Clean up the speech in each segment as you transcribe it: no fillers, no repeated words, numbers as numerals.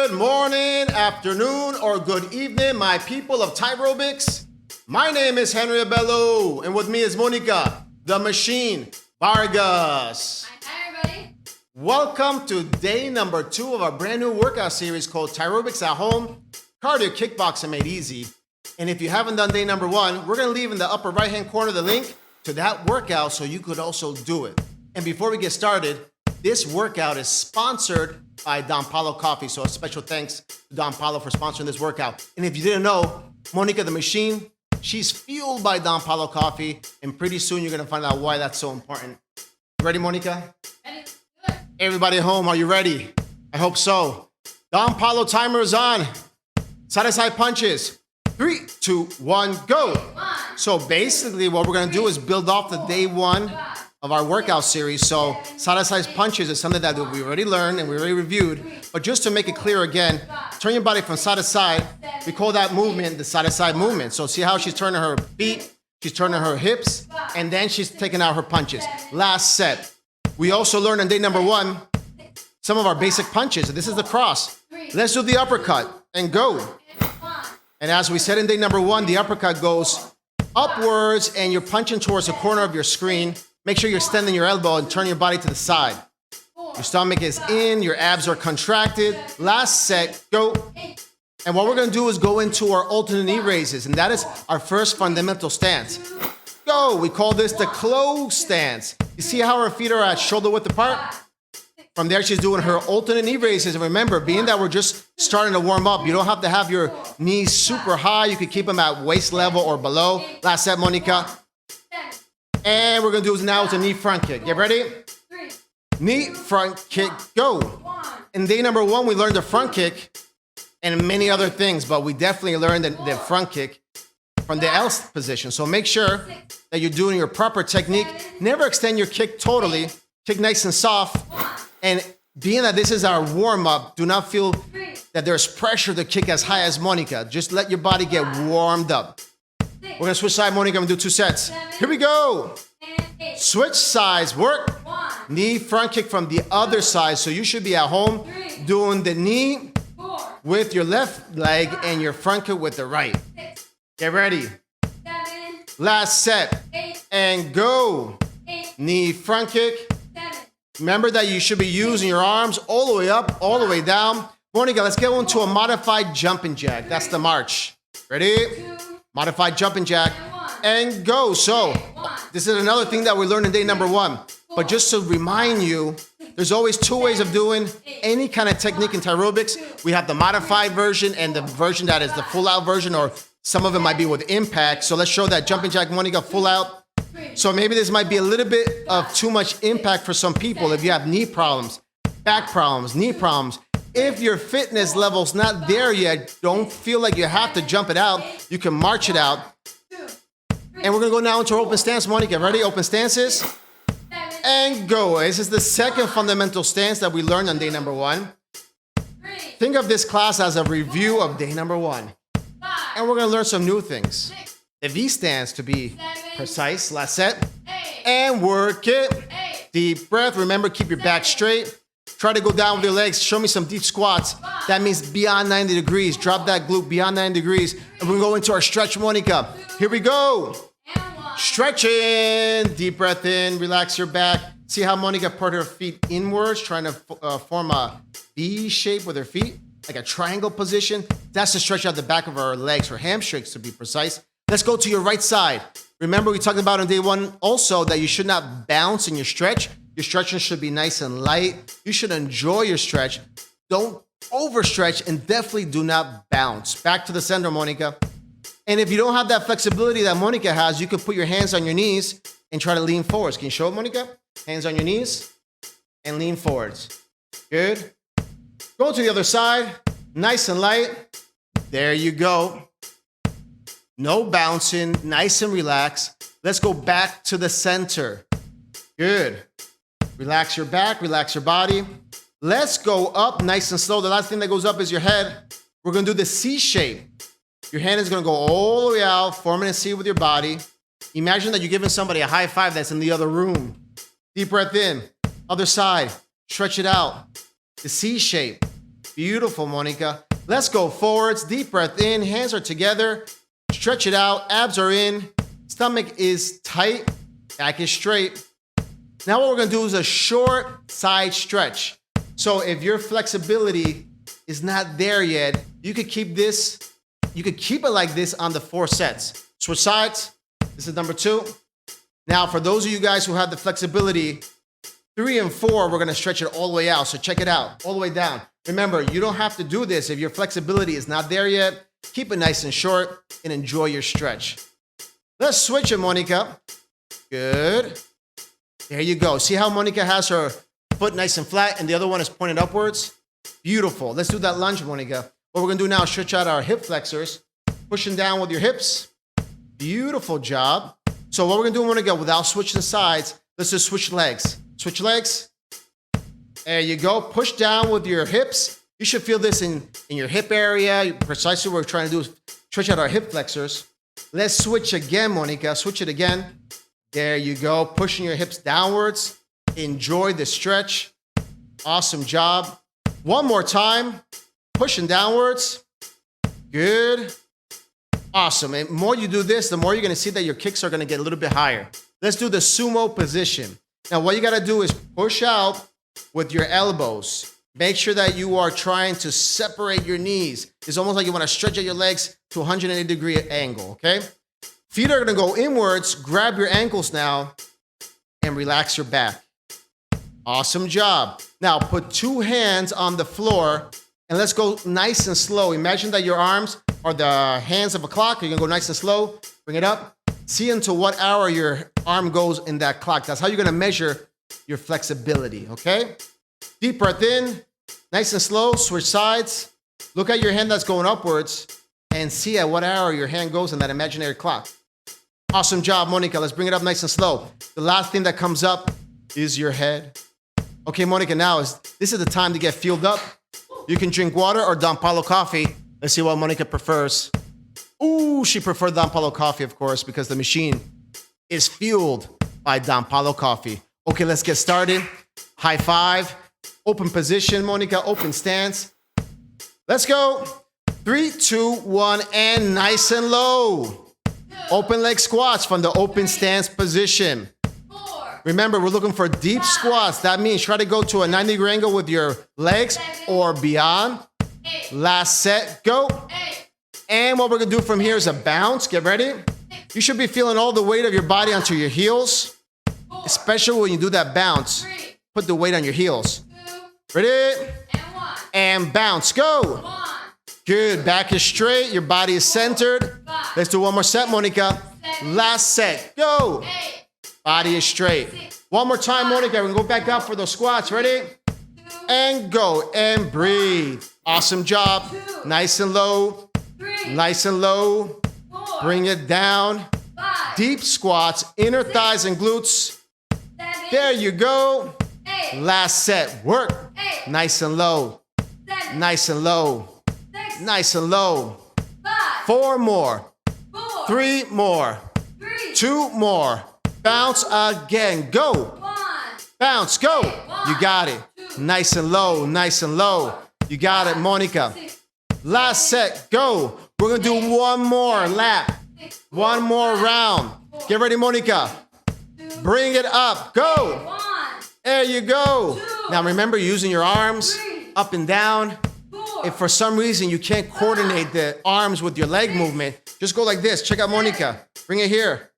Good morning, afternoon, or good evening, my people of TAEROBICS. My name is Henry Abello, and with me is Monica, the Machine Vargas. Hi, everybody. Welcome to day number 2 of our brand new workout series called TAEROBICS at Home, Cardio Kickboxing Made Easy. And if you haven't done day number 1, we're gonna leave in the upper right-hand corner the link to that workout so you could also do it. And before we get started, this workout is sponsored by Don Pablo Coffee. So a special thanks to Don Pablo for sponsoring this workout. And if you didn't know, Monica the Machine, she's fueled by Don Pablo Coffee. And pretty soon you're gonna find out why that's so important. You ready, Monica? Ready? Do it. Everybody at home, are you ready? I hope so. Don Pablo timer is on. Side-to-side punches. 3, 2, 1, go. 1. So basically what we're gonna do is build off the day 1 of our workout series. So side-to-side punches is something that we already learned and we already reviewed. But just to make it clear again, turn your body from side to side. We call that movement the side-to-side movement. So see how she's turning her feet, she's turning her hips, and then she's taking out her punches. Last set. We also learned on day number 1 some of our basic punches. This is the cross. Let's do the uppercut and go. And as we said in day number 1, the uppercut goes upwards and you're punching towards the corner of your screen. Make sure you're extending your elbow and turn your body to the side. Your stomach is in, your abs are contracted. Last set, go. And what we're gonna do is go into our alternate knee raises, and that is our first fundamental stance. Go, we call this the closed stance. You see how her feet are at shoulder width apart? From there, she's doing her alternate knee raises. And remember, being that we're just starting to warm up, you don't have to have your knees super high. You can keep them at waist level or below. Last set, Monica. And we're gonna do is now it's a knee front kick. Get ready? 3. Knee front kick, go. In day number 1, we learned the front kick and many other things, but we definitely learned the front kick from the L position. So make sure that you're doing your proper technique. Never extend your kick totally. Kick nice and soft. And being that this is our warm-up, do not feel that there's pressure to kick as high as Monica. Just let your body get warmed up. We're gonna switch side, Monica. I'm gonna do 2 sets. Here we go. Switch sides, work. Knee front kick from the other side. So you should be at home doing the knee with your left leg and your front kick with the right. Get ready. Last set. And go. Knee front kick. Remember that you should be using your arms all the way up, all the way down. Monica, let's get into a modified jumping jack. That's the march. Ready? Modified jumping jack, and go. So this is another thing that we learned in day number 1. But just to remind you, there's always 2 ways of doing any kind of technique in TAEROBICS. We have the modified version and the version that is the full out version, or some of it might be with impact. So let's show that jumping jack, Monica, full out. So maybe this might be a little bit of too much impact for some people if you have knee problems, back problems, knee problems. If your fitness level's not there yet, don't feel like you have to jump it out. You can march it out. And we're gonna go now into our open stance. Monica, ready? Open stances. And go. This is the second fundamental stance that we learned on day number 1. Think of this class as a review of day number 1. And we're gonna learn some new things. The V stance to be precise. Last set. And work it. Deep breath. Remember, keep your back straight. Try to go down with your legs. Show me some deep squats. That means beyond 90 degrees. Drop that glute beyond 90 degrees. And we're going to go into our stretch, Monica. Here we go. Stretching. Deep breath in. Relax your back. See how Monica put her feet inwards, trying to form a V shape with her feet, like a triangle position. That's to stretch out the back of our legs, her hamstrings to be precise. Let's go to your right side. Remember, we talked about on day 1 also that you should not bounce in your stretch. Your stretching should be nice and light. You should enjoy your stretch. Don't overstretch, and definitely do not bounce. Back to the center, Monica. And if you don't have that flexibility that Monica has, you could put your hands on your knees and try to lean forwards. Can you show it, Monica? Hands on your knees and lean forwards. Good. Go to the other side. Nice and light. There you go. No bouncing. Nice and relaxed. Let's go back to the center. Good. Relax your back, relax your body. Let's go up nice and slow. The last thing that goes up is your head. We're gonna do the C shape. Your hand is gonna go all the way out, forming a C with your body. Imagine that you're giving somebody a high five that's in the other room. Deep breath in, other side, stretch it out. The C shape. Beautiful, Monica. Let's go forwards. Deep breath in. Hands are together. Stretch it out. Abs are in. Stomach is tight. Back is straight. Now what we're going to do is a short side stretch. So if your flexibility is not there yet, you could keep this. You could keep it like this on the 4 sets. Switch sides. This is number 2. Now, for those of you guys who have the flexibility, 3 and 4, we're going to stretch it all the way out. So check it out, all the way down. Remember, you don't have to do this if your flexibility is not there yet. Keep it nice and short and enjoy your stretch. Let's switch it, Monica. Good. There you go. See how Monica has her foot nice and flat and the other one is pointed upwards? Beautiful. Let's do that lunge, Monica. What we're going to do now is stretch out our hip flexors, pushing down with your hips. Beautiful job. So what we're going to do, Monica, without switching sides, let's just switch legs. Switch legs. There you go. Push down with your hips. You should feel this in your hip area. Precisely what we're trying to do is stretch out our hip flexors. Let's switch again, Monica. Switch it again. There you go. Pushing your hips downwards. Enjoy the stretch. Awesome job. One more time. Pushing downwards. Good. Awesome. And the more you do this, the more you're going to see that your kicks are going to get a little bit higher. Let's do the sumo position. Now, what you got to do is push out with your elbows. Make sure that you are trying to separate your knees. It's almost like you want to stretch out your legs to a 180-degree angle, okay? Feet are going to go inwards. Grab your ankles now and relax your back. Awesome job. Now, put 2 hands on the floor and let's go nice and slow. Imagine that your arms are the hands of a clock. You're going to go nice and slow. Bring it up. See until what hour your arm goes in that clock. That's how you're going to measure your flexibility, okay? Deep breath in. Nice and slow. Switch sides. Look at your hand that's going upwards and see at what hour your hand goes in that imaginary clock. Awesome job, Monica. Let's bring it up nice and slow. The last thing that comes up is your head. Okay, Monica, now this is the time to get fueled up. You can drink water or Don Pablo Coffee. Let's see what Monica prefers. Ooh, she preferred Don Pablo Coffee, of course, because the machine is fueled by Don Pablo Coffee. Okay, let's get started. High five. Open position, Monica. Open stance. Let's go. 3, 2, 1, and nice and low. Open leg squats from the open stance position. Remember, we're looking for deep squats. That means try to go to a 90-degree angle with your legs or beyond. Last set, go. And what we're going to do from here is a bounce. Get ready. You should be feeling all the weight of your body onto your heels, especially when you do that bounce. Put the weight on your heels. Ready? And bounce. Go. Good. Back is straight. Your body is centered. Let's do one more set, Monica. Last set. Go. Body is straight. One more time, Monica. We're going to go back up for those squats. Ready? And go. And breathe. Awesome job. Nice and low. Nice and low. Bring it down. Deep squats. Inner thighs and glutes. There you go. Last set. Work. Nice and low. Nice and low. Nice and low. 4 more. 3 more. 2 more. Bounce again. Go. Bounce. Go. You got it. Nice and low. Nice and low. You got it, Monica. Last set. Go. We're going to do one more lap. One more round. Get ready, Monica. Bring it up. Go. There you go. Now remember using your arms up and down. If for some reason you can't coordinate the arms with your leg movement, just go like this. Check out Monica. Bring it here.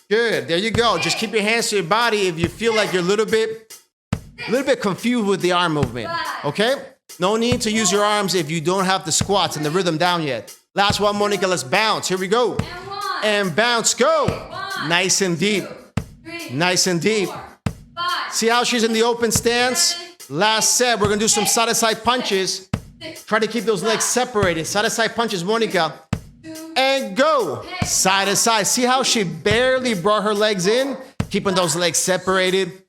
Good. There you go. Just keep your hands to your body if you feel like you're a little bit confused with the arm movement. Okay? No need to use your arms if you don't have the squats and the rhythm down yet. Last one, Monica. Let's bounce. Here we go. And bounce. Go. Nice and deep. Nice and deep. See how she's in the open stance? Last set. We're going to do some side-to-side punches. Try to keep those legs separated. Side-to-side punches, Monica. And go. Side to side. See how she barely brought her legs in? Keeping those legs separated.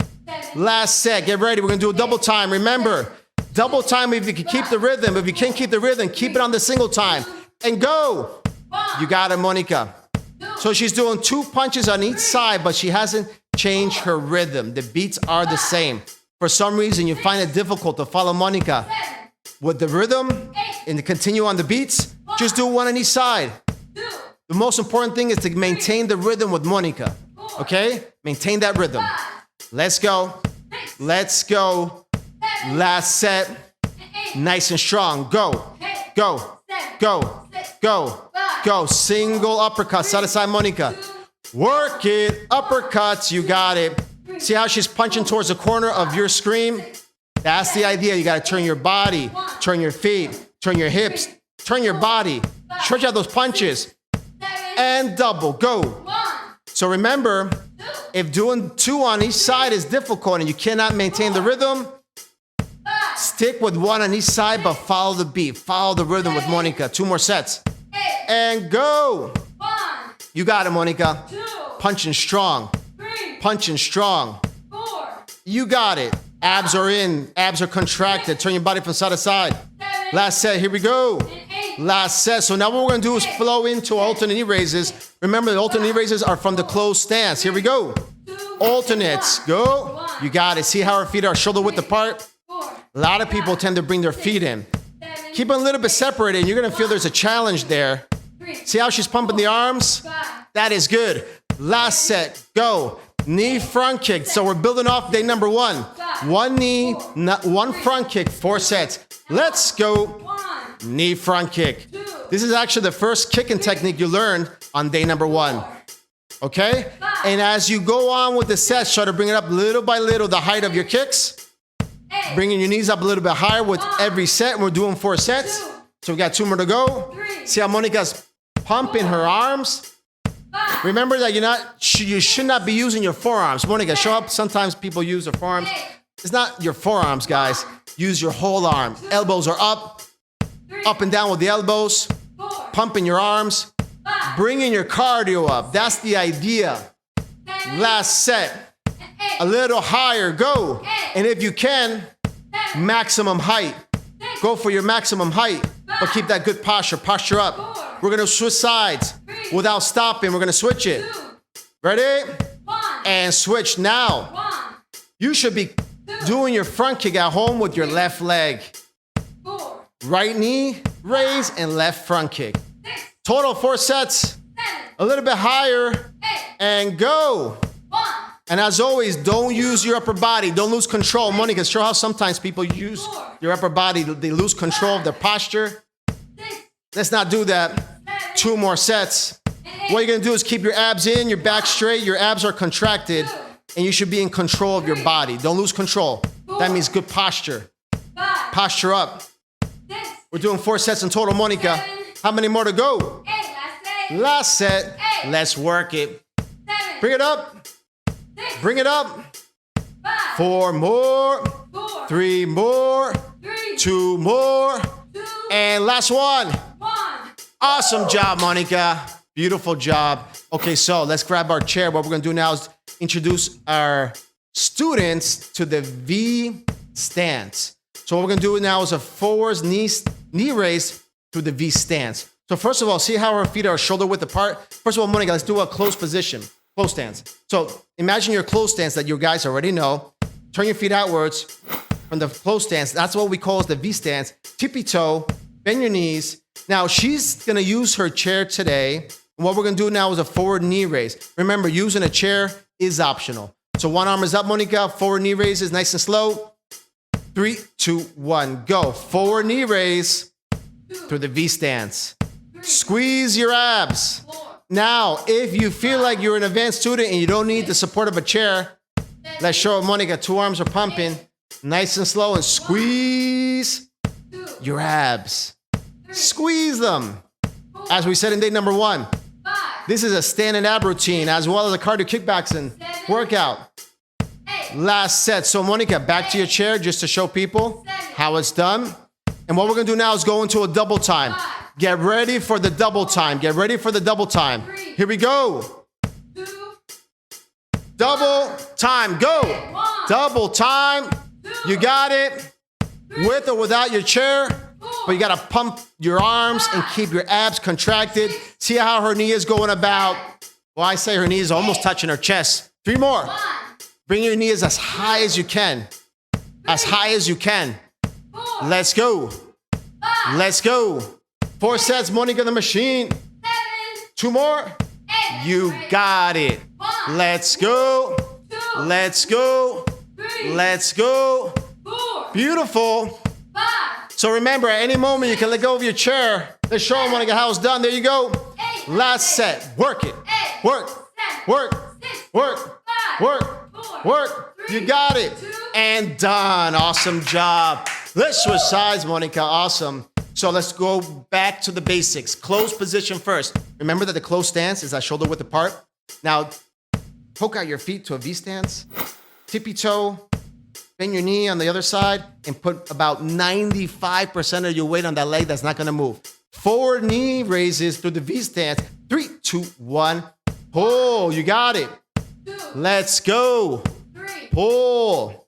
Last set. Get ready. We're going to do a double time. Remember, double time if you can keep the rhythm. If you can't keep the rhythm, keep it on the single time. And go. You got it, Monica. So she's doing 2 punches on each side, but she hasn't changed her rhythm. The beats are the same. For some reason, you find it difficult to follow Monica. with the rhythm and to continue on the beats, just do one on each side. The most important thing is to maintain the rhythm with Monica. Okay? Maintain that rhythm. Let's go. Let's go. Last set. Nice and strong. Go. Go. Go. Go. Go. Single uppercut. Side to side, Monica. Work it. Uppercuts. You got it. See how she's punching towards the corner of your screen? That's the idea. You got to turn your body, turn your feet, turn your hips, turn your body. Stretch out those punches. And double. Go. So remember, if doing 2 on each side is difficult and you cannot maintain the rhythm, stick with 1 on each side, but follow the beat. Follow the rhythm with Monica. 2 more sets. And go. You got it, Monica. Punching strong. Punching strong. You got it. Abs are in. Abs are contracted. Turn your body from side to side. Last set. Here we go. Last set. So now what we're going to do is flow into alternate knee raises. Remember, the alternate knee raises are from the closed stance. Here we go. Alternates. Go. You got it. See how our feet are shoulder width apart? A lot of people tend to bring their feet in. Keep them a little bit separated, and you're going to feel there's a challenge there. See how she's pumping the arms? That is good. Last set. Go. Knee front kick. So we're building off day number 1. 1 knee, 1 front kick, 4 sets. Let's go. Knee front kick. This is actually the first kicking technique you learned on day number 1. Okay? And as you go on with the sets, try to bring it up little by little, the height of your kicks. Bringing your knees up a little bit higher with every set. We're doing 4 sets. So we got 2 more to go. See how Monica's pumping her arms? Remember that you should not be using your forearms. Monica, show up. Sometimes people use their forearms. It's not your forearms, guys. Use your whole arm. Elbows are up and down with the elbows. Pumping your arms. Bringing your cardio up. That's the idea. Last set. A little higher. Go. And if you can, maximum height. Go for your maximum height. But keep that good posture. Posture up. We're going to switch sides. Without stopping, we're going to switch it. Ready? And switch now. You should be doing your front kick at home with your left leg. Right knee, raise, and left front kick. Total 4 sets. A little bit higher. And go. And as always, don't use your upper body. Don't lose control. Monica, show how sometimes people use your upper body. They lose control of their posture. Let's not do that. 2 more sets. What you're going to do is keep your abs in, your back straight. Your abs are contracted, and you should be in control of your body. Don't lose control. That means good posture. Posture up. We're doing 4 sets in total, Monica. How many more to go? Last set. Let's work it. Bring it up. Bring it up. 4 more. 3 more. 2 more. And last one. Awesome job, Monica. Beautiful job. Okay, so let's grab our chair. What we're going to do now is introduce our students to the V stance. So what we're going to do now is a forwards knee raise to the V stance. So first of all, see how our feet are shoulder width apart? First of all, Monica, let's do a closed position. Closed stance. So imagine your closed stance that you guys already know. Turn your feet outwards from the closed stance. That's what we call the V stance. Tippy toe, bend your knees. Now, she's going to use her chair today. And what we're going to do now is a forward knee raise. Remember, using a chair is optional. So 1 arm is up, Monica. Forward knee raise is nice and slow. 3, 2, 1, go. Forward knee raise through the V stance. Squeeze your abs. Now, if you feel like you're an advanced student and you don't need the support of a chair, let's show Monica. 2 arms are pumping. Nice and slow, and squeeze your abs. Squeeze them. As we said in day number 1, this is a stand and ab routine as well as a cardio kickboxing workout. Last set. So Monica, back to your chair just to show people how it's done. And what we're going to do now is go into a double time. Get ready for the double time. Get ready for the double time. Here we go. Double time. Go. Double time. You got it. With or without your chair. But you got to pump your arms and keep your abs contracted. See how her knee is going about. Well, I say her knee is almost touching her chest. 3 more. Bring your knees as high as you can. As high as you can. Let's go. Let's go. 4 sets, Monica the machine. 2 more. You got it. Let's go. Let's go. Let's go. Beautiful. So remember, at any moment, you can let go of your chair. Let's show them, Monica, how it's done. There you go. Last set. Work it. Work. Work. Work. Work. Work. You got it. And done. Awesome job. Let's switch sides, Monica. Awesome. So let's go back to the basics. Closed position first. Remember that the closed stance is that shoulder width apart. Now, poke out your feet to a V stance. Tippy toe. Bend your knee on the other side and put about 95% of your weight on that leg that's not going to move. Forward knee raises through the V stance. 3, 2, 1. Pull. You got it. Let's go. Pull.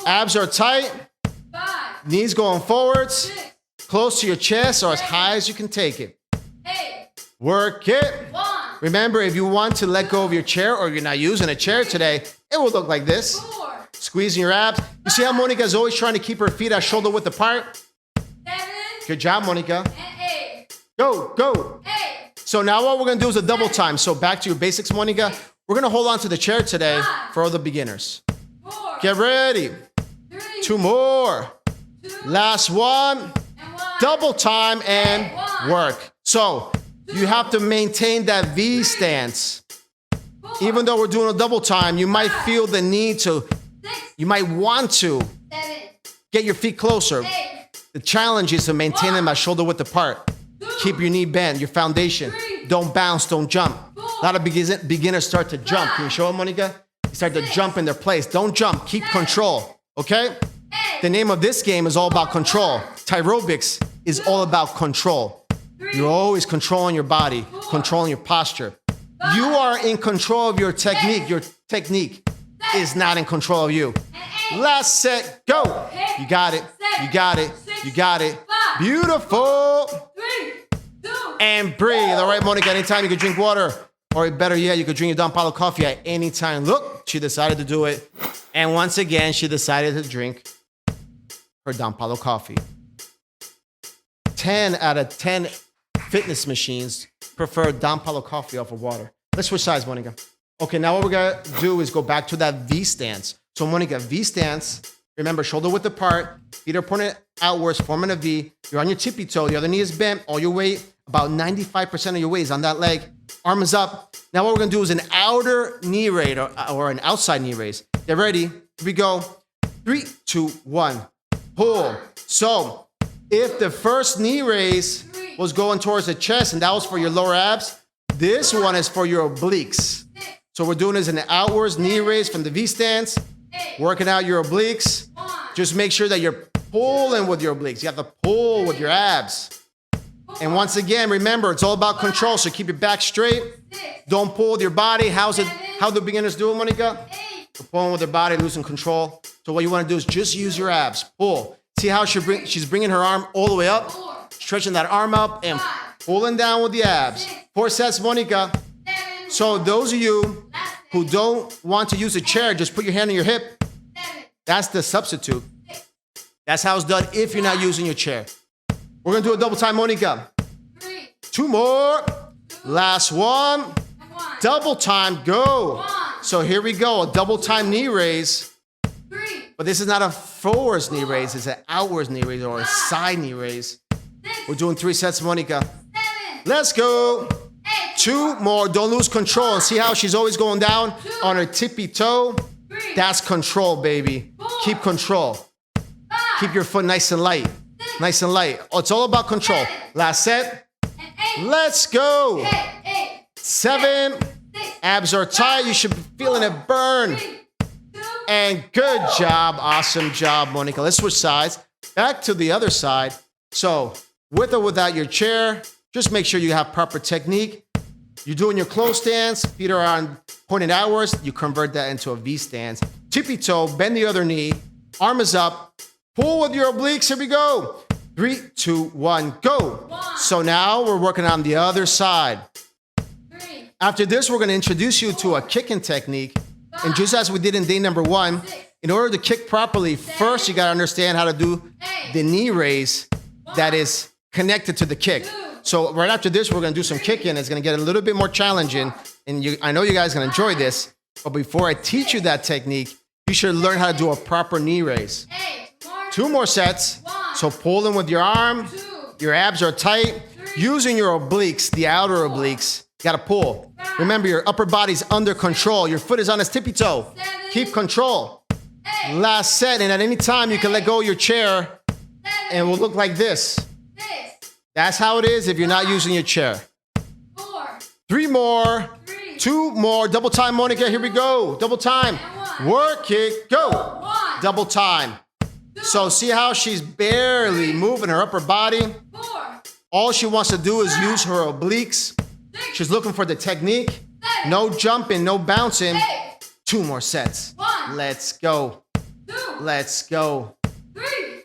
Abs are tight. Knees going forwards. Close to your chest or as high as you can take it. Work it. Remember, if you want to let go of your chair or you're not using a chair today, it will look like this. Squeezing your abs. You see how Monica is always trying to keep her feet at shoulder width apart? Good job, Monica. Go, go. So now what we're going to do is a double time. So back to your basics, Monica. We're going to hold on to the chair today for all the beginners. Get ready. 2 more. Last one. Double time and work. So you have to maintain that V stance. Even though we're doing a double time, you might feel the need to, you might want to get your feet closer. The challenge is to maintain them at shoulder width apart. Keep your knee bent, your foundation. Don't bounce, don't jump. A lot of beginners start to jump. Can you show them, Monica? You start to jump in their place. Don't jump, keep control, okay? The name of this game is all about control. TAEROBICS is all about control. You're always controlling your body, controlling your posture. You are in control of your technique. Your technique is not in control of you. Last set, go. You got it. You got it. You got it. Beautiful. And breathe. All right, Monica, anytime you can drink water, or better yet, you could drink your Don Pablo coffee at any time. Look, she decided to do it. And once again, she decided to drink her Don Pablo coffee. 10 out of 10 fitness machines prefer Don Pablo coffee over water. Let's switch sides, Monica. Okay, now what we're gonna do is go back to that V stance. So Monica, V stance, remember shoulder width apart, feet are pointed outwards, forming a V. You're on your tippy toe, the other knee is bent, all your weight, about 95% of your weight is on that leg. Arm is up. Now what we're gonna do is an outer knee raise or an outside knee raise. Get ready, here we go. 3, 2, 1, pull. So if the first knee raise was going towards the chest and that was for your lower abs, this one is for your obliques. So we're doing this in an outwards knee raise from the V stance, working out your obliques. Just make sure that you're pulling with your obliques. You have to pull with your abs. And once again, remember, it's all about control, so keep your back straight. Don't pull with your body. How do beginners do it, Monica? They're pulling with their body, losing control. So what you want to do is just use your abs. Pull. See how she's bringing her arm all the way up, stretching that arm up and pulling down with the abs. 4 sets, Monica. So those of you who don't want to use a chair, just put your hand on your hip. That's the substitute. That's how it's done if you're not using your chair. We're going to do a double time, Monica. 2 more. Last one. Double time, go. So here we go, a double time knee raise. But this is not a forwards knee raise, it's an outwards knee raise or a side knee raise. We're doing 3 sets, Monica. Let's go. 2 more, don't lose control. See how she's always going down on her tippy toe? That's control, baby. Keep control. Keep your foot nice and light. Nice and light. Oh, it's all about control. Last set. Let's go. 7. Abs are tight. You should be feeling it burn. And good job. Awesome job, Monica. Let's switch sides. Back to the other side. So with or without your chair, just make sure you have proper technique. You're doing your closed stance. Feet are on pointed outwards. You convert that into a V stance. Tippy toe. Bend the other knee. Arm is up. Pull with your obliques. Here we go. 3, 2, 1, go. So now we're working on the other side. After this, we're going to introduce you to a kicking technique. And just as we did in day number 1, in order to kick properly, first you got to understand how to do the knee raise that is connected to the kick. So right after this, we're gonna do some kicking. It's gonna get a little bit more challenging. And I know you guys are gonna enjoy this, but before I teach you that technique, you should learn how to do a proper knee raise. 2 more sets. So pull them with your arm. Your abs are tight. Using your obliques, the outer obliques, you gotta pull. Remember, your upper body's under control. Your foot is on its tippy toe. Keep control. Last set, and at any time, you can let go of your chair, and it will look like this. That's how it is if you're not using your chair. 3 more. 2 more. Double time, Monica. Here we go. Double time. Work it. Go. Double time. So see how she's barely moving her upper body? All she wants to do is use her obliques. She's looking for the technique. No jumping, no bouncing. 2 more sets. Let's go. Let's go.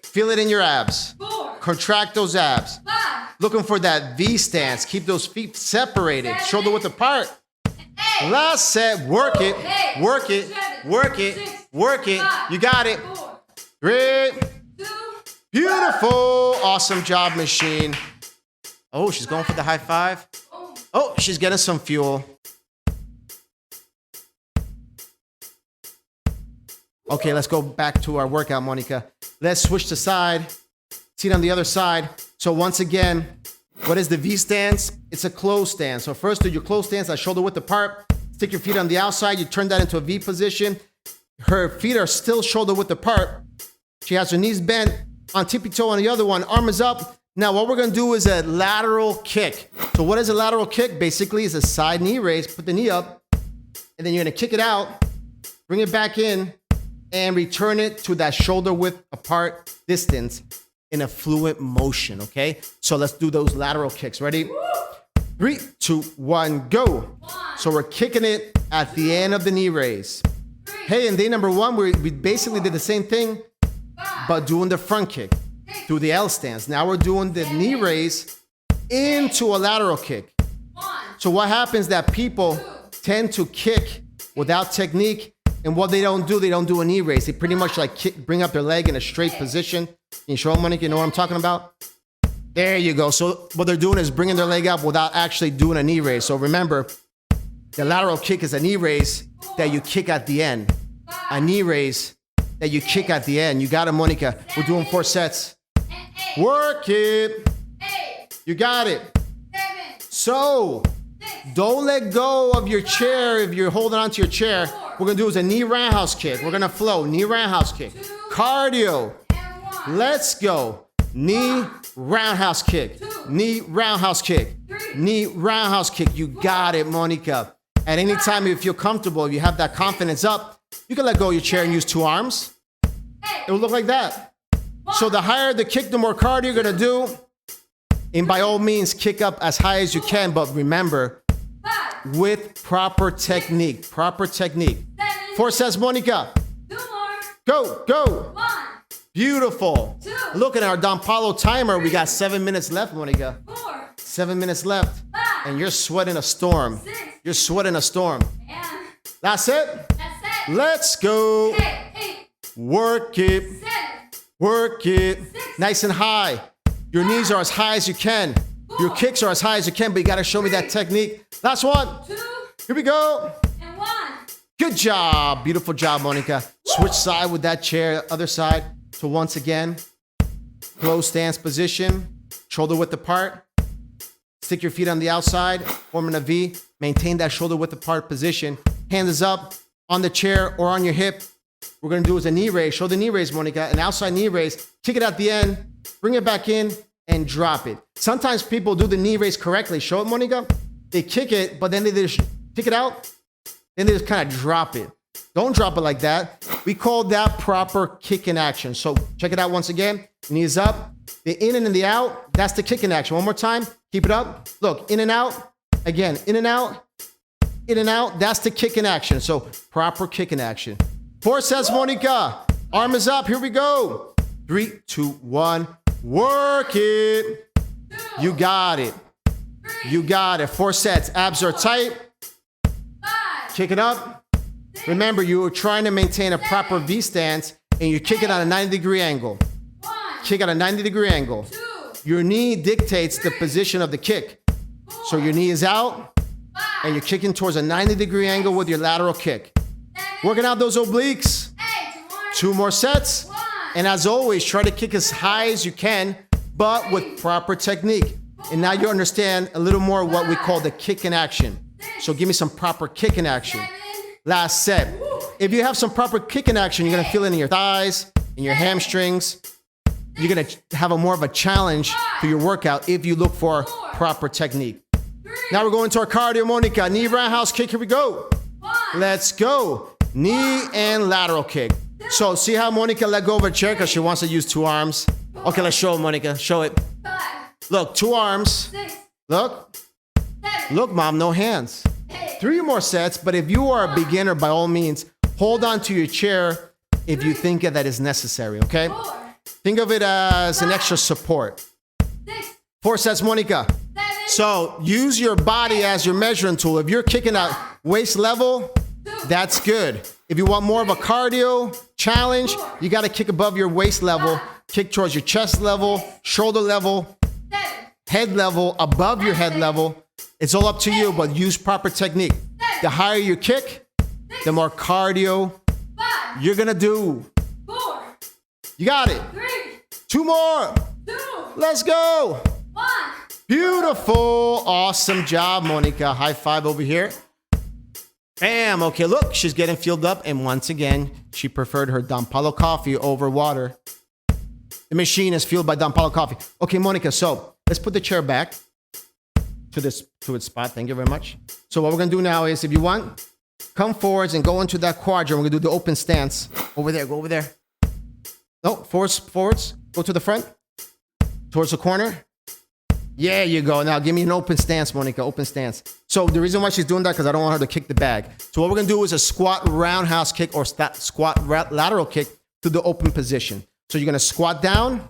Feel it in your abs. Contract those abs. Looking for that V stance. Keep those feet separated. Shoulder width apart. Last set. Work it. Work it. Work it. Work it. You got it. Great. Beautiful. Awesome job, machine. Oh, she's going for the high five. Oh, she's getting some fuel. Okay, let's go back to our workout, Monica. Let's switch the side. Seat on the other side. So once again, what is the V stance? It's a closed stance. So first do your closed stance, that shoulder width apart. Stick your feet on the outside. You turn that into a V position. Her feet are still shoulder width apart. She has her knees bent on tippy toe on the other one. Arm is up. Now what we're gonna do is a lateral kick. So what is a lateral kick? Basically it's a side knee raise. Put the knee up and then you're gonna kick it out, bring it back in and return it to that shoulder width apart distance in a fluid motion, okay? So let's do those lateral kicks. Ready? 3, 2, 1, go. So we're kicking it at the end of the knee raise. Hey, in day number 1, we basically did the same thing, but doing the front kick through the L stance. Now we're doing the knee raise into a lateral kick. So what happens that people tend to kick without technique, and what they don't do a knee raise. They pretty much like bring up their leg in a straight position. Can you show them, Monica? You know what I'm talking about? There you go. So what they're doing is bringing their leg up without actually doing a knee raise. So remember, the lateral kick is a knee raise that you kick at the end. A knee raise that you kick at the end. You got it, Monica. We're doing 4 sets. Work it. You got it. So don't let go of your chair if you're holding onto your chair. We're going to do is a knee roundhouse kick. We're going to flow. Knee roundhouse kick. Cardio. Let's go. Knee roundhouse kick. Knee roundhouse kick. Knee roundhouse kick. You got it, Monica. At any time you feel comfortable, if you have that confidence up, you can let go of your chair and use 2 arms. It will look like that. So the higher the kick, the more cardio you're going to do. And by all means, kick up as high as you can. But remember, with proper technique. Proper technique. 4 sets, Monica. 2 more. Go, go. 1. Beautiful. 2. Look at our Don Pablo timer. We got 7 minutes left, Monica. 4. 7 minutes left. 5. And you're sweating a storm. 6. You're sweating a storm. And That's it. that's it. Let's go. 8. Work it. 7. Work it. 6. Nice and high. Your knees are as high as you can. Your kicks are as high as you can, but you got to show me that technique. Last one. 2. Here we go. And 1. Good job. Beautiful job, Monica. Switch side with that chair, other side. So once again, closed stance position, shoulder width apart. Stick your feet on the outside, forming a V. Maintain that shoulder width apart position. Hands is up on the chair or on your hip. We're going to do is a knee raise. Show the knee raise, Monica. An outside knee raise. Kick it at the end. Bring it back in and drop it. Sometimes people do the knee raise correctly. Show it, Monica. They kick it, but then they just kick it out. Then they just kind of drop it. Don't drop it like that. We call that proper kick in action. So check it out once again. Knees up. The in and the out. That's the kick in action. One more time. Keep it up. Look, in and out. Again, in and out. In and out. That's the kick in action. So proper kick in action. 4 sets, Monica. Arm is up. Here we go. 3, 2, 1. Work it. 2. You got it. 3. You got it. 4 sets. Abs are tight. 5. Kick it up. Remember, you are trying to maintain a proper V stance and you kick it on a 90-degree angle. 1. Kick at a 90-degree angle. 2. your knee dictates the position of the kick. So your knee is out, and you're kicking towards a 90-degree angle with your lateral kick. Working out those obliques. 2 more sets. And as always, try to kick as high as you can, but with proper technique. And now you understand a little more what we call the kick in action. So give me some proper kick in action. Last set. If you have some proper kick in action, you're gonna feel it in your thighs, in your hamstrings. You're gonna have more of a challenge to your workout if you look for proper technique. Now we're going to our cardio, Monica. Knee roundhouse kick, here we go. Let's go. Knee and lateral kick. So see how Monica let go of her chair because she wants to use 2 arms? Okay, let's show it, Monica. Show it. Look, 2 arms. Look. Look, Mom, no hands. 3 more sets, but if you are a beginner, by all means, hold on to your chair if you think that is necessary, okay? Think of it as an extra support. 4 sets, Monica. So use your body as your measuring tool. If you're kicking at waist level, that's good. If you want more of a cardio challenge, you got to kick above your waist level, kick towards your chest level, shoulder level, head level, above your head level. It's all up to you, but use proper technique. The higher you kick, the more cardio you're going to do. You got it. 2 more. Let's go. Beautiful. Awesome job, Monica. High five over here. Bam. Okay, look, she's getting filled up. And once again, she preferred her Don Pablo Coffee over water. The machine is fueled by Don Pablo Coffee. Okay, Monica, so let's put the chair back to its spot. Thank you very much. So what we're going to do now is, if you want, come forwards and go into that quadrant. We're going to do the open stance. Over there. Go over there. No, forwards. Go to the front. Towards the corner. Yeah, you go. Now give me an open stance, Monica. Open stance. So the reason why she's doing that, because I don't want her to kick the bag. So what we're going to do is a squat roundhouse kick or squat lateral kick to the open position. So you're going to squat down,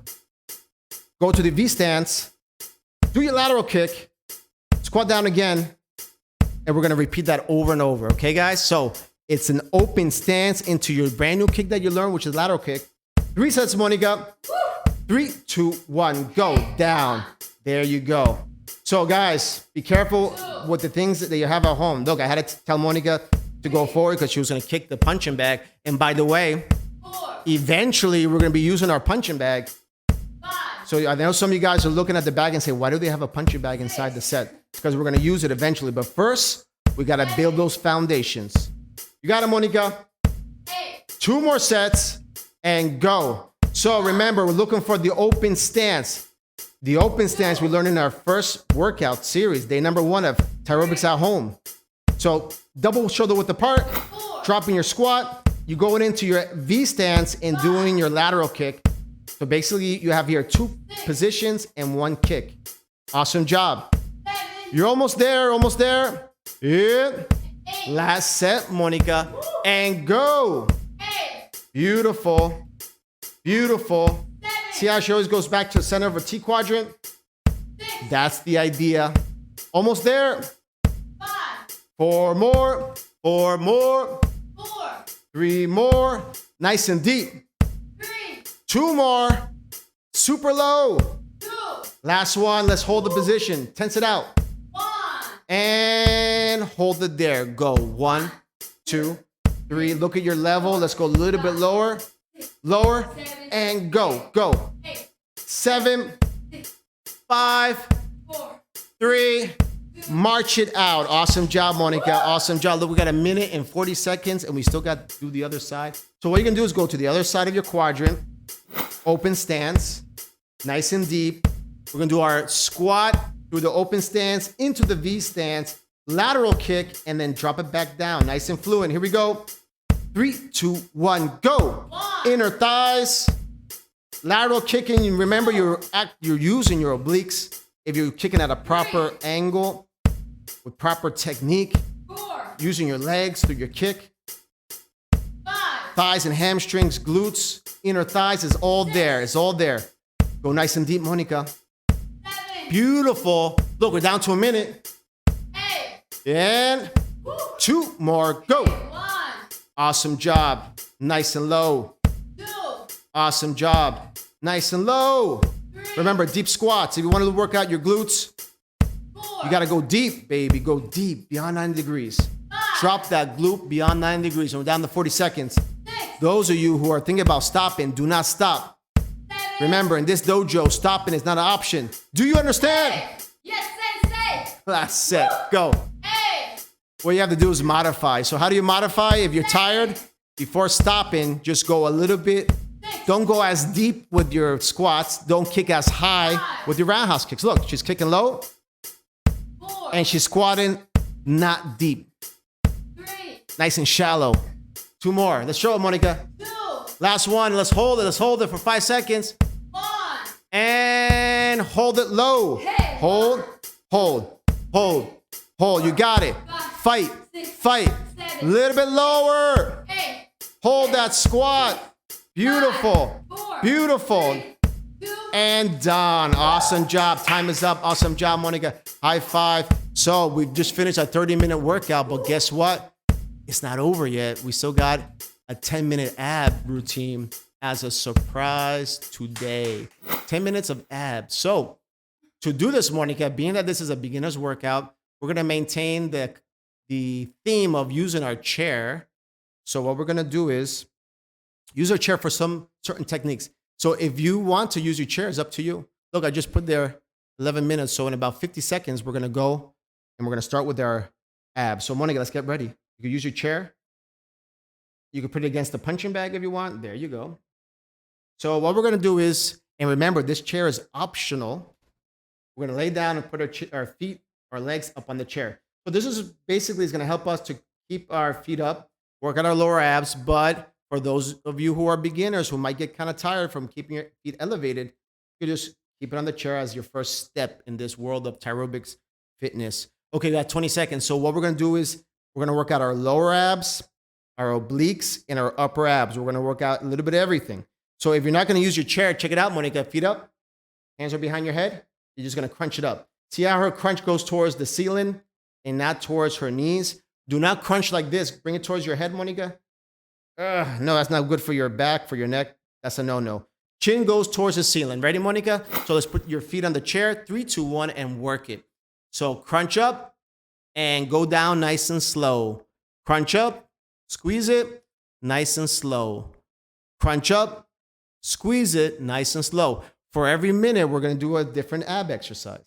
go to the V stance, do your lateral kick, squat down again, and we're going to repeat that over and over. Okay, guys? So it's an open stance into your brand new kick that you learned, which is lateral kick. 3 sets, Monica. 3, 2, 1, go. Down. There you go. So guys, be careful with the things that you have at home. Look, I had to tell Monica to go forward because she was going to kick the punching bag. And by the way, eventually we're going to be using our punching bag. So I know some of you guys are looking at the bag and say, why do they have a punching bag inside the set? It's because we're going to use it eventually. But first, we got to build those foundations. You got it, Monica. 2 more sets and go. So remember, we're looking for the open stance. The open stance we learned in our first workout series, day number 1 of TAEROBICS at home. So double shoulder width apart, dropping your squat, you going into your V stance and doing your lateral kick. So basically you have here 2 positions and 1 kick. Awesome job. You're almost there, almost there. Yeah. Last set, Monica, and go. Beautiful, beautiful. See how she always goes back to the center of a T quadrant? That's the idea. Almost there. 4 more. 4 more. 3 more. Nice and deep. 2 more. Super low. Last one. Let's hold the position. Tense it out. And hold it there. Go. 1, 2, 3. Look at your level. Let's go a little bit lower. Lower and go. Go. 7, 5, 3. March it out. Awesome job, Monica. Awesome job. Look, we got 1 minute and 40 seconds and we still got to do the other side. So what you're going to do is go to the other side of your quadrant. Open stance. Nice and deep. We're going to do our squat through the open stance into the V stance. Lateral kick and then drop it back down. Nice and fluent. Here we go. 3, 2, 1, go. Inner thighs. Lateral kicking. Remember, you're using your obliques. If you're kicking at a proper angle with proper technique, using your legs through your kick. Thighs and hamstrings, glutes, inner thighs is all there. It's all there. Go nice and deep, Monica. Beautiful. Look, we're down to 1 minute. And 2 more. Go. Awesome job. Nice and low. Awesome job. Nice and low. Remember, deep squats. If you want to work out your glutes, 4, you got to go deep, baby. Go deep, beyond 90 degrees. 5, Drop that glute beyond 90 degrees. And we're down to 40 seconds. 6, Those of you who are thinking about stopping, do not stop. 7, Remember, in this dojo, stopping is not an option. Do you understand? 8. Yes, sensei. That's it. Go. 8, What you have to do is modify. So how do you modify? If you're tired, before stopping, just go a little bit. 6, Don't go as deep with your squats. Don't kick as high with your roundhouse kicks. Look, she's kicking low 4, and she's squatting not deep. 3, Nice and shallow. 2 more. Let's show it, Monica. 2, Last one. Let's hold it. Let's hold it for 5 seconds. 1. And hold it low. Hey. Hold, hold, hold, hold. You got it. Fight, fight. A little bit lower. 8, Hold that squat. Beautiful. 4, Beautiful. 3, 2, And done. Awesome job. Time is up. Awesome job, Monica. High five. So we've just finished a 30-minute workout, but guess what? It's not over yet. We still got a 10-minute ab routine as a surprise today. 10 minutes of abs. So to do this, Monica, being that this is a beginner's workout, we're going to maintain the theme of using our chair. So what we're going to do is use our chair for some certain techniques. So if you want to use your chair, it's up to you. Look, I just put there 11 minutes. So in about 50 seconds, we're going to go and we're going to start with our abs. So Monica, let's get ready. You can use your chair. You can put it against the punching bag if you want. There you go. So what we're going to do is, and remember, this chair is optional. We're going to lay down and put our feet, our legs up on the chair. So this is basically is going to help us to keep our feet up, work out our lower abs. But for those of you who are beginners who might get kind of tired from keeping your feet elevated, you just keep it on the chair as your first step in this world of TAEROBICS fitness. Okay, we got 20 seconds. So what we're going to do is we're going to work out our lower abs, our obliques, and our upper abs. We're going to work out a little bit of everything. So if you're not going to use your chair, check it out, Monica. Feet up, hands are behind your head. You're just going to crunch it up. See how her crunch goes towards the ceiling and not towards her knees? Do not crunch like this. Bring it towards your head, Monica. No, that's not good for your back, for your neck. That's a no-no. Chin goes towards the ceiling. Ready, Monica? So let's put your feet on the chair. 3, 2, 1, and work it. So crunch up and go down nice and slow. Crunch up, squeeze it, nice and slow. Crunch up, squeeze it, nice and slow. For every minute, we're going to do a different ab exercise.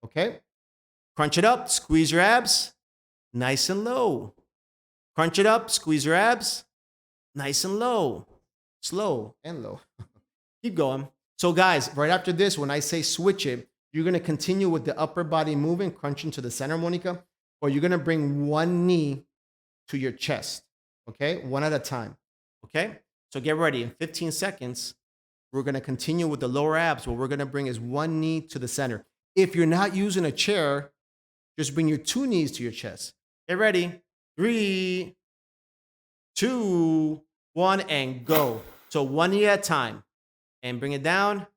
Okay? Crunch it up, squeeze your abs, nice and low. Crunch it up, squeeze your abs, nice and low. Slow and low. Keep going. So guys, right after this, when I say switch it, you're going to continue with the upper body movement, crunching to the center, Monica, or you're going to bring one knee to your chest, okay? One at a time, okay? So get ready. In 15 seconds, we're going to continue with the lower abs. What we're going to bring is one knee to the center. If you're not using a chair, just bring your 2 knees to your chest. Get ready. 3, 2, 1, and go. So one knee at a time. And bring it down.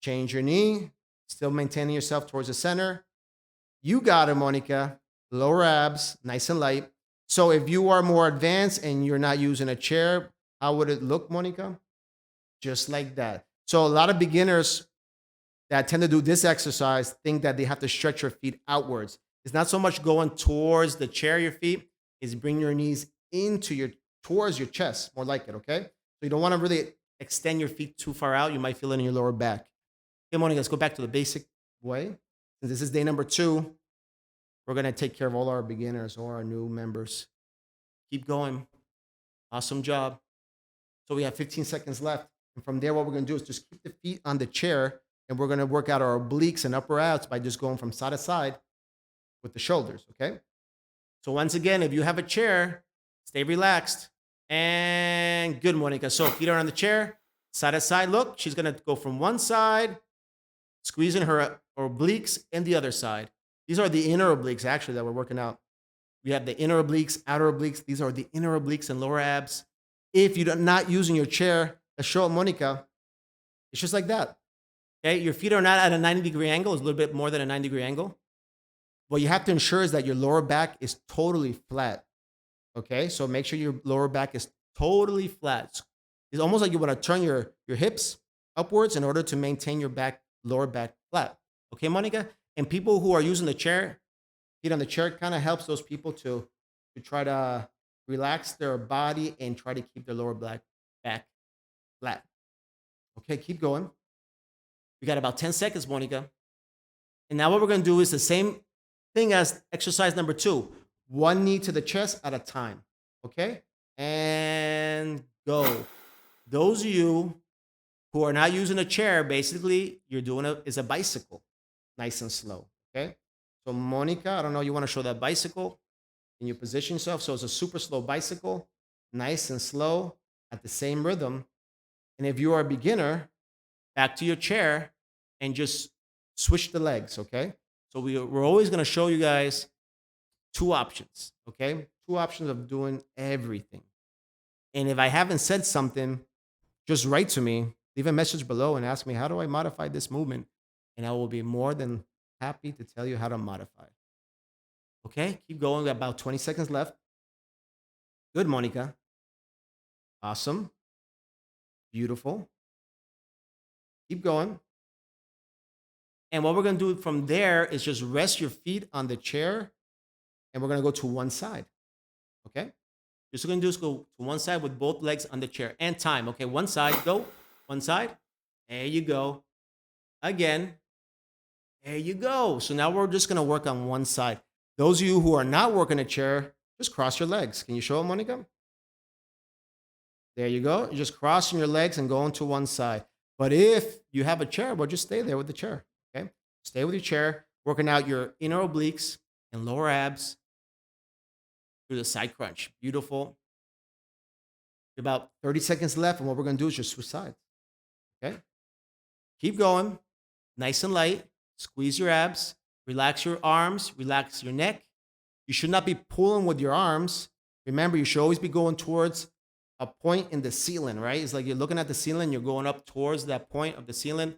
Change your knee. Still maintaining yourself towards the center. You got it, Monica. Lower abs, nice and light. So if you are more advanced and you're not using a chair, how would it look, Monica? Just like that. So a lot of beginners that tend to do this exercise think that they have to stretch your feet outwards. It's not so much going towards the chair, your feet, is bring your knees towards your chest, more like it, okay? So you don't want to really extend your feet too far out. You might feel it in your lower back. Okay, Monica, let's go back to the basic way. Since this is day number 2, we're going to take care of all our beginners or our new members. Keep going. Awesome job. So we have 15 seconds left. And from there, what we're going to do is just keep the feet on the chair, and we're going to work out our obliques and upper abs by just going from side to side with the shoulders, okay? So once again, if you have a chair, stay relaxed. And good, Monica. So feet are on the chair, side to side. Look, she's going to go from one side, squeezing her obliques, and the other side. These are the inner obliques, actually, that we're working out. We have the inner obliques, outer obliques. These are the inner obliques and lower abs. If you're not using your chair, let's show it, Monica. It's just like that. Okay, your feet are not at a 90-degree angle. It's a little bit more than a 90-degree angle. What you have to ensure is that your lower back is totally flat. Okay, so make sure your lower back is totally flat. It's almost like you want to turn your hips upwards in order to maintain your back lower back flat. Okay, Monica? And people who are using the chair, feet on the chair, kind of helps those people to try to relax their body and try to keep their lower back flat. Okay, keep going. We got about 10 seconds, Monica. And now what we're gonna do is the same thing as exercise number 2. One knee to the chest at a time. Okay? And go. Those of you who are not using a chair, basically, you're doing is a bicycle, nice and slow. Okay? So Monica, I don't know, you want to show that bicycle? Can you position yourself? So it's a super slow bicycle, nice and slow at the same rhythm. And if you are a beginner, back to your chair and just switch the legs, okay? So we're always gonna show you guys 2 options, okay? 2 options of doing everything. And if I haven't said something, just write to me, leave a message below and ask me, how do I modify this movement? And I will be more than happy to tell you how to modify. Okay, keep going, about 20 seconds left. Good, Monica. Awesome. Beautiful. Keep going. And what we're gonna do from there is just rest your feet on the chair and we're gonna go to one side. Okay? Just gonna do is go to one side with both legs on the chair and time. Okay, one side, go. One side. There you go. Again. There you go. So now we're just gonna work on one side. Those of you who are not working a chair, just cross your legs. Can you show them, Monica? There you go. You're just crossing your legs and going to one side. But if you have a chair, well, just stay there with the chair. Okay? Stay with your chair, working out your inner obliques and lower abs through the side crunch. Beautiful. About 30 seconds left, and what we're gonna do is just switch sides. Okay? Keep going. Nice and light. Squeeze your abs. Relax your arms. Relax your neck. You should not be pulling with your arms. Remember, you should always be going towards a point in the ceiling, right? It's like you're looking at the ceiling, you're going up towards that point of the ceiling.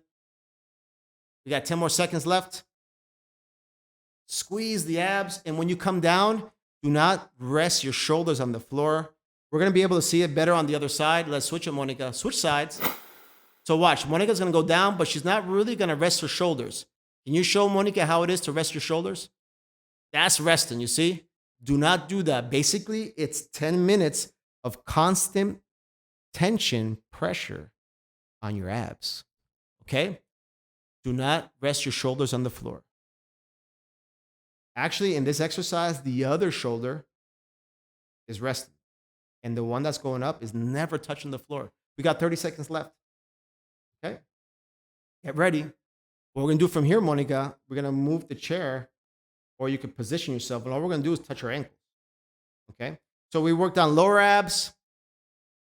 We got 10 more seconds left. Squeeze the abs, and when you come down, do not rest your shoulders on the floor. We're gonna be able to see it better on the other side. Let's switch it, Monica. Switch sides. So watch, Monica's gonna go down, but she's not really gonna rest her shoulders. Can you show Monica how it is to rest your shoulders? That's resting, you see? Do not do that. Basically, it's 10 minutes of constant tension, pressure on your abs. Okay? Do not rest your shoulders on the floor. Actually, in this exercise, the other shoulder is resting. And the one that's going up is never touching the floor. We got 30 seconds left. Okay? Get ready. What we're gonna do from here, Monica, we're gonna move the chair, or you could position yourself, and all we're gonna do is touch your ankles. Okay? So we worked on lower abs,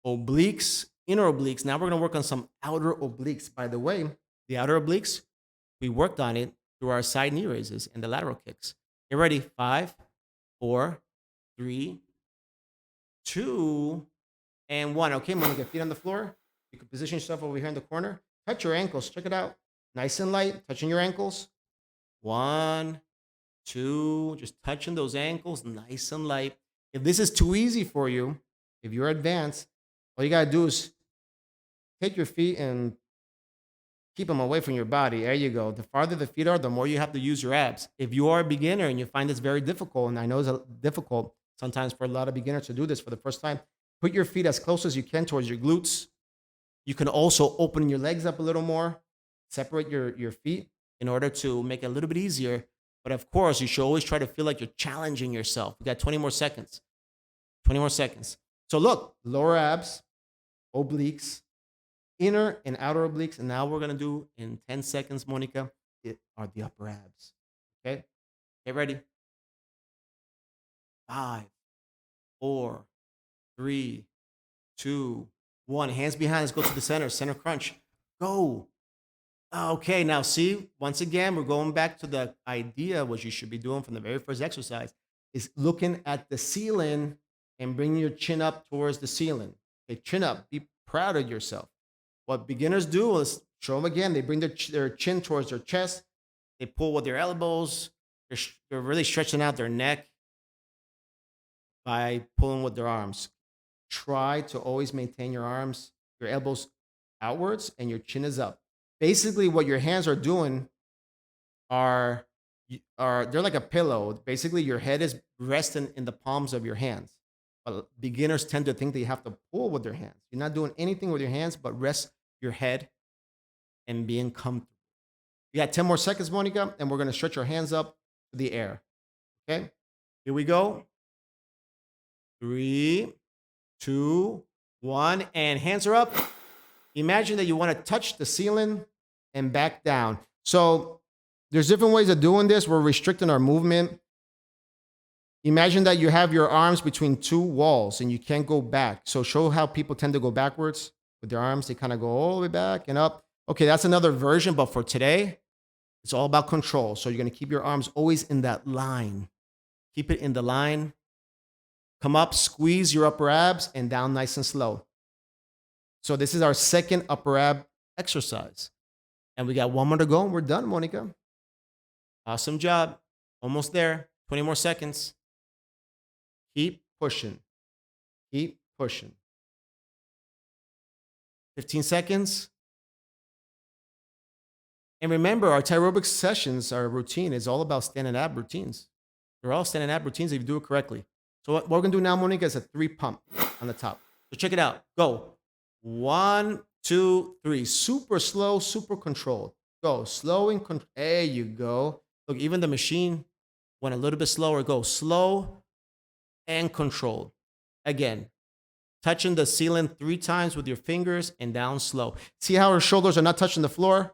obliques, inner obliques. Now we're gonna work on some outer obliques. By the way, the outer obliques, we worked on it through our side knee raises and the lateral kicks. Get ready. 5, 4, 3, 2, and 1. Okay, Monica, feet on the floor. You can position yourself over here in the corner. Touch your ankles. Check it out. Nice and light. Touching your ankles. 1, 2. Just touching those ankles. Nice and light. If this is too easy for you, if you're advanced, all you got to do is take your feet and keep them away from your body. There you go. The farther the feet are, the more you have to use your abs. If you are a beginner and you find this very difficult, and I know it's difficult sometimes for a lot of beginners to do this for the first time, put your feet as close as you can towards your glutes. You can also open your legs up a little more, separate your feet in order to make it a little bit easier. But of course, you should always try to feel like you're challenging yourself. We got 20 more seconds. 20 more seconds. So look, lower abs, obliques, inner and outer obliques. And now we're going to do in 10 seconds, Monica, are the upper abs. Okay? Get ready. 5, 4, 3, 2, 1. Hands behind. Let's go to the center. Center crunch. Go. Okay, now see, once again, we're going back to the idea what you should be doing from the very first exercise is looking at the ceiling and bringing your chin up towards the ceiling. Okay, chin up. Be proud of yourself. What beginners do is show them again. They bring their chin towards their chest. They pull with their elbows. They're really stretching out their neck by pulling with their arms. Try to always maintain your arms, your elbows outwards, and your chin is up. basically what your hands are doing are they're like a pillow. Basically, your head is resting in the palms of your hands. But beginners tend to think they have to pull with their hands. You're not doing anything with your hands, but rest your head and being comfortable. You got 10 more seconds, Monica, and we're gonna stretch our hands up to the air. Okay, here we go. 3, 2, 1, and hands are up. Imagine that you want to touch the ceiling and back down. So there's different ways of doing this. We're restricting our movement. Imagine that you have your arms between two walls and you can't go back. So show how people tend to go backwards with their arms. They kind of go all the way back and up. Okay, that's another version, but for today, it's all about control. So you're going to keep your arms always in that line. Keep it in the line. Come up, squeeze your upper abs, and down nice and slow. So this is our second upper ab exercise. And we got one more to go, and we're done, Monica. Awesome job. Almost there. 20 more seconds. Keep pushing. Keep pushing. 15 seconds. And remember, our TAEROBICS sessions, our routine is all about standing ab routines. They're all standing ab routines if you do it correctly. So what we're going to do now, Monica, is a 3 pump on the top. So check it out. Go. 1, 2, 3. Super slow, super controlled. Go. Slow and controlled. There you go. Look, even the machine went a little bit slower. Go. Slow and controlled. Again, touching the ceiling 3 times with your fingers and down slow. See how her shoulders are not touching the floor?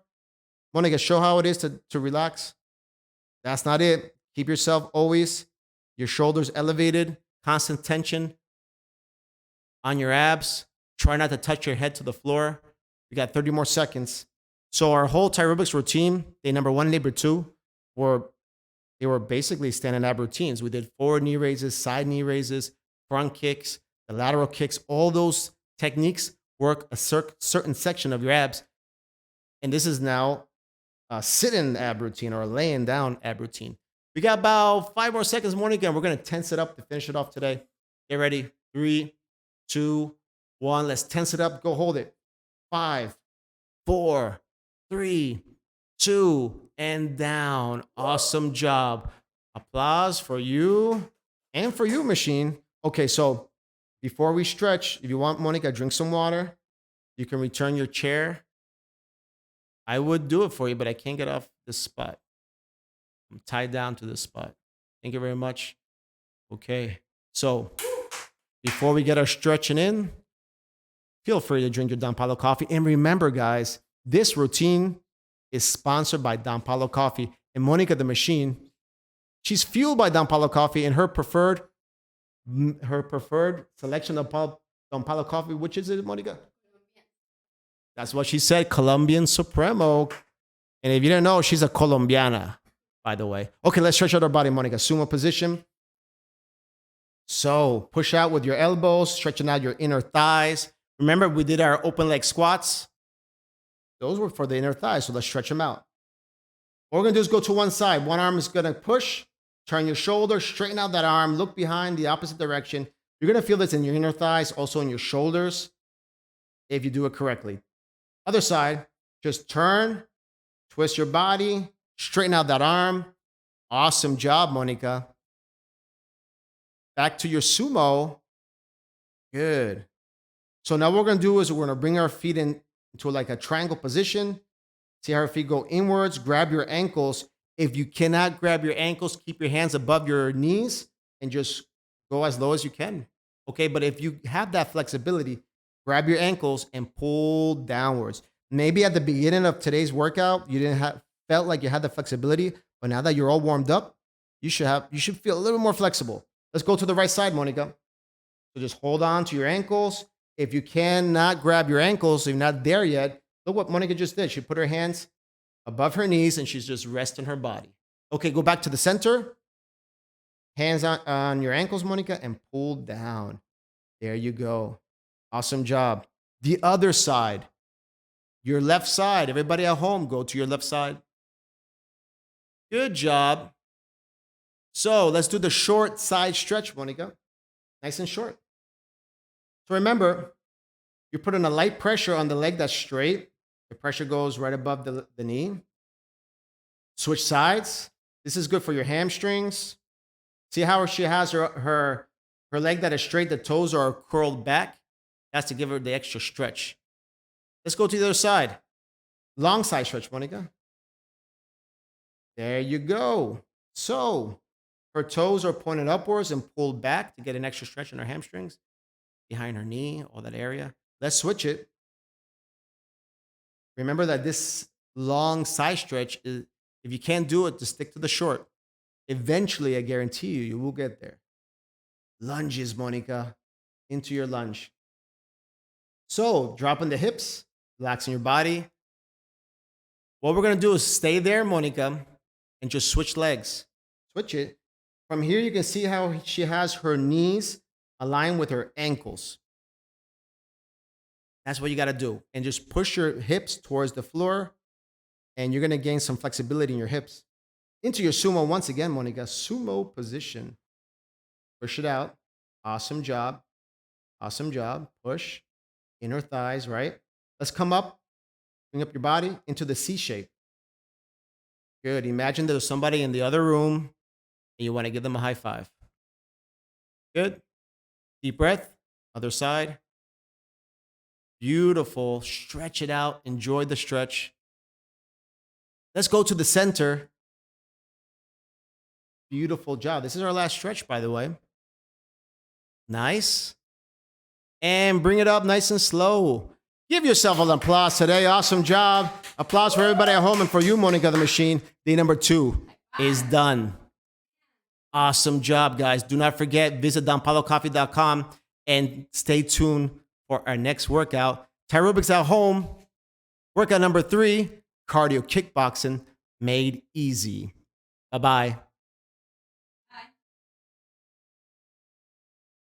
Monica, show how it is to relax. That's not it. Keep yourself always, your shoulders elevated, constant tension on your abs. Try not to touch your head to the floor. We got 30 more seconds. So our whole TAEROBICS routine, day number 1 and number 2, they were basically standing ab routines. We did forward knee raises, side knee raises, front kicks, the lateral kicks. All those techniques work a certain section of your abs. And this is now a sitting ab routine or a laying down ab routine. We got about 5 more seconds, Monica, and we're going to tense it up to finish it off today. Get ready. 3, 2, 1. Let's tense it up. Go hold it. 5, 4, 3, 2, and down. Awesome job. Applause for you and for you, machine. Okay, so before we stretch, if you want, Monica, drink some water. You can return your chair. I would do it for you, but I can't get off this spot. I'm tied down to this spot. Thank you very much. Okay, so before we get our stretching in, feel free to drink your Don Pablo coffee. And remember, guys, this routine is sponsored by Don Pablo Coffee. And Monica, the machine, she's fueled by Don Pablo Coffee, and her preferred selection of Don Pablo Coffee, which is it, Monica? That's what she said, Colombian Supremo. And if you didn't know, she's a Colombiana, by the way. Okay, let's stretch out our body, Monica. Sumo position. So push out with your elbows, stretching out your inner thighs. Remember, we did our open leg squats. Those were for the inner thighs, so let's stretch them out. What we're going to do is go to one side. One arm is going to push, turn your shoulder, straighten out that arm, look behind the opposite direction. You're going to feel this in your inner thighs, also in your shoulders, if you do it correctly. Other side, just turn, twist your body, straighten out that arm. Awesome job, Monica. Back to your sumo. Good. So now what we're going to do is we're going to bring our feet into like a triangle position. See how our feet go inwards. Grab your ankles. If you cannot grab your ankles, keep your hands above your knees and just go as low as you can. Okay, but if you have that flexibility, grab your ankles and pull downwards. Maybe at the beginning of today's workout, you felt like you had the flexibility, but now that you're all warmed up, you should feel a little more flexible. Let's go to the right side, Monica. So just hold on to your ankles. If you cannot grab your ankles, if you're not there yet, look what Monica just did. She put her hands above her knees and she's just resting her body. Okay, go back to the center. Hands on your ankles, Monica, and pull down. There you go. Awesome job. The other side, your left side. Everybody at home, go to your left side. Good job. So let's do the short side stretch, Monica. Nice and short. So remember, you're putting a light pressure on the leg that's straight. The pressure goes right above the knee. Switch sides. This is good for your hamstrings. See how she has her leg that is straight, the toes are curled back? That's to give her the extra stretch. Let's go to the other side. Long side stretch, Monica. There you go. So her toes are pointed upwards and pulled back to get an extra stretch in her hamstrings, behind her knee, all that area. Let's switch it. Remember that this long side stretch is, if you can't do it, just stick to the short. Eventually, I guarantee you, you will get there. Lunges, Monica, into your lunge. So, dropping the hips, relaxing your body. What we're gonna do is stay there, Monica, and just switch legs. Switch it. From here, you can see how she has her knees aligned with her ankles. That's what you gotta do. And just push your hips towards the floor, and you're gonna gain some flexibility in your hips. Into your sumo once again, Monica. Sumo position. Push it out. Awesome job. Awesome job. Push. Inner thighs, right? Let's come up. Bring up your body into the C shape. Good. Imagine there's somebody in the other room and you want to give them a high five. Good. Deep breath. Other side. Beautiful. Stretch it out. Enjoy the stretch. Let's go to the center. Beautiful job. This is our last stretch, by the way. Nice. And bring it up nice and slow. Give yourself an applause today. Awesome job. Applause for everybody at home and for you, Monica the Machine. Day number 2 is done. Awesome job, guys. Do not forget, visit donpablocoffee.com and stay tuned for our next workout. TAEROBICS at home. Workout number 3, cardio kickboxing made easy. Bye-bye.